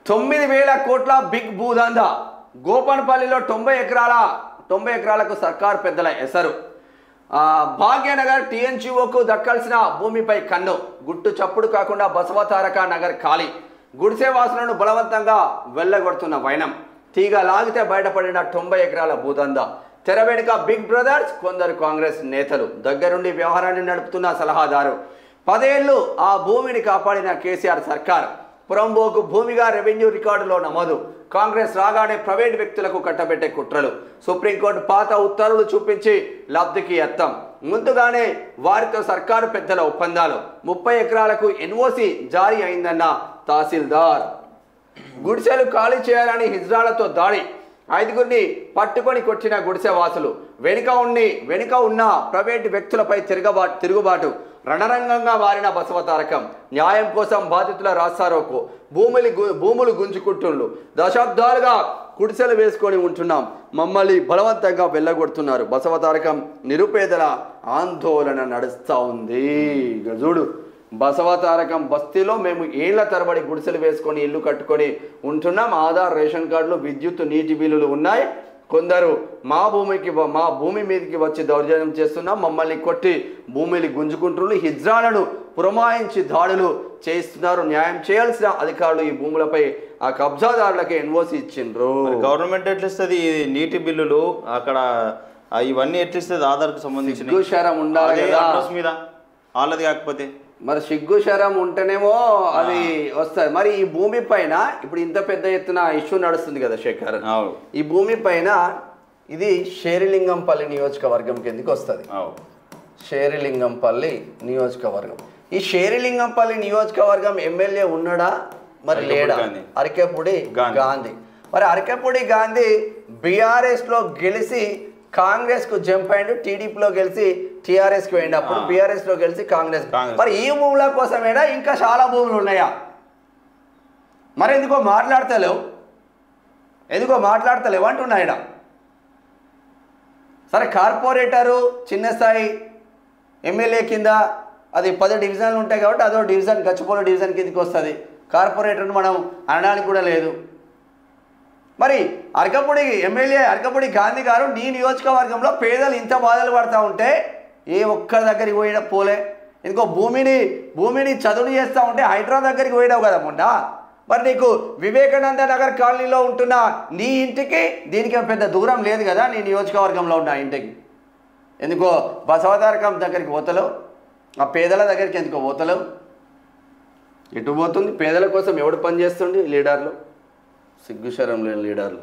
9,000 కోట్ల బిగ్ భూదందా. గోపన్పల్లిలో 90 ఎకరాలకు సర్కార్ పెద్దల ఎసరు. భాగ్యనగర్ టీఎన్జీఓకు దక్కాల్సిన భూమిపై కన్ను. గుట్టు చప్పుడు కాకుండా బసవతారక నగర్ ఖాళీ. గుడిసెవాసులను బలవంతంగా వెళ్ళగొడుతున్న వైనం. తీగ లాగితే బయటపడిన 90 ఎకరాల భూదందా. తెర వెనుక బిగ్ బ్రదర్స్, కొందరు కాంగ్రెస్ నేతలు, దగ్గరుండి వ్యవహారాన్ని నడుపుతున్న సలహాదారు. 10 ఏళ్లు ఆ భూమిని కాపాడిన కేసీఆర్ సర్కార్. పురంబోకు భూమిగా రెవెన్యూ రికార్డులో నమోదు. కాంగ్రెస్ రాగానే ప్రైవేట్ వ్యక్తులకు కట్టబెట్టే కుట్రలు. సుప్రీంకోర్టు పాత ఉత్తర్వులు చూపించి లబ్ధికి యత్నం. ముందుగానే వారితో సర్కారు పెద్దల ఒప్పందాలు. 30 ఎకరాలకు ఎన్ఓసి జారీ అయిందన్న తహసీల్దార్. గుడిసెలు ఖాళీ చేయాలని హిజ్రాలతో దాడి. 5గురిని పట్టుకొని కొట్టిన గుడిసెవాసులు. వెనుక ఉన్న ప్రైవేటు వ్యక్తులపై తిరుగుబాటు. రణరంగంగా మారిన బసవతారకం. న్యాయం కోసం బాధితుల రాస్తారోకు. భూములు గుంజుకుంటున్నారు. దశాబ్దాలుగా గుడిసెలు వేసుకొని ఉంటున్నాం, మమ్మల్ని బలవంతంగా వెళ్ళగొడుతున్నారు. బసవతారకం నిరుపేదల ఆందోళన నడుస్తూ ఉంది. చూడు, బసవతారకం బస్తీలో మేము ఏళ్ల తరబడి గుడిసెలు వేసుకొని ఇల్లు కట్టుకొని ఉంటున్నాం. ఆధార్, రేషన్ కార్డులు, విద్యుత్, నీటి బిల్లులు ఉన్నాయి. కొందరు మా భూమి మీదకి వచ్చి దౌర్జన్యం చేస్తున్నాం, మమ్మల్ని కొట్టి భూమిని గుంజుకుంటున్నారు. హిజ్రాలను పురమాయించి దాడులు చేస్తున్నారు. న్యాయం చేయాల్సిన అధికారులు ఈ భూములపై ఆ కబ్జాదారులకి ఎన్ఓసి ఇచ్చిండ్రు. గవర్నమెంట్ ఎట్లా ఇస్తుంది? నీటి బిల్లులు అక్కడ ఇవన్నీ ఎట్లా ఇస్తుంది? ఆధార్కు సంబంధించిన సిగ్గుశరం ఉండాలి మీద వాళ్ళది కాకపోతే మరి సిగ్గుశరం ఉంటేనేమో అది వస్తుంది. మరి ఈ భూమి పైన ఇప్పుడు ఇంత పెద్ద ఎత్తున ఇష్యూ నడుస్తుంది కదా శేఖర్. ఈ భూమి పైన ఇది షేరిలింగంపల్లి నియోజకవర్గం కిందకి వస్తుంది. షేరిలింగంపల్లి నియోజకవర్గం. ఈ షేరిలింగంపల్లి నియోజకవర్గం ఎమ్మెల్యే ఉన్నాడా మరి లేడా? అరకెపూడి గాంధీ. మరి అరకెపూడి గాంధీ బీఆర్ఎస్లో గెలిచి కాంగ్రెస్కు జంప్ అయ్యిండు. టీడీపీలో గెలిచి టీఆర్ఎస్కి పోయినప్పుడు బీఆర్ఎస్లో గెలిచి కాంగ్రెస్. మరి ఈ భూముల కోసమేనా ఇంకా చాలా భూములు ఉన్నాయా? మరి ఎందుకో మాట్లాడతలేవు అంటున్నాయన. సరే, కార్పొరేటరు చిన్న స్థాయి ఎమ్మెల్యే కింద అది 10 డివిజన్లు ఉంటాయి కాబట్టి అదో డివిజన్, గచ్చిపోల డివిజన్ కిందకి వస్తుంది. కార్పొరేటర్ను మనం అనడానికి కూడా లేదు. మరి ఎమ్మెల్యే అరకపూడి గాంధీ గారు నీ నియోజకవర్గంలో పేదలు ఇంత బాధలు పడతా ఉంటే ఏ ఒక్కరి దగ్గరికి పోలే. ఇంకో భూమిని చదువు చేస్తూ ఉంటే హైదరాబాద్ దగ్గరికి పోయినావు కదా మొన్న. మరి నీకు వివేకానంద నగర్ కాలనీలో ఉంటున్న నీ ఇంటికి దీనికి పెద్ద దూరం లేదు కదా, నీ నియోజకవర్గంలో ఉన్న ఇంటికి. ఎందుకో బసవతారకం దగ్గరికి పోతలేవు, ఆ పేదల దగ్గరికి ఎందుకో పోతలేవు. ఎటు పోతుంది? పేదల కోసం ఎవడు పనిచేస్తుండే? లీడర్లు, సిగ్గుశరం లేని లీడర్లు.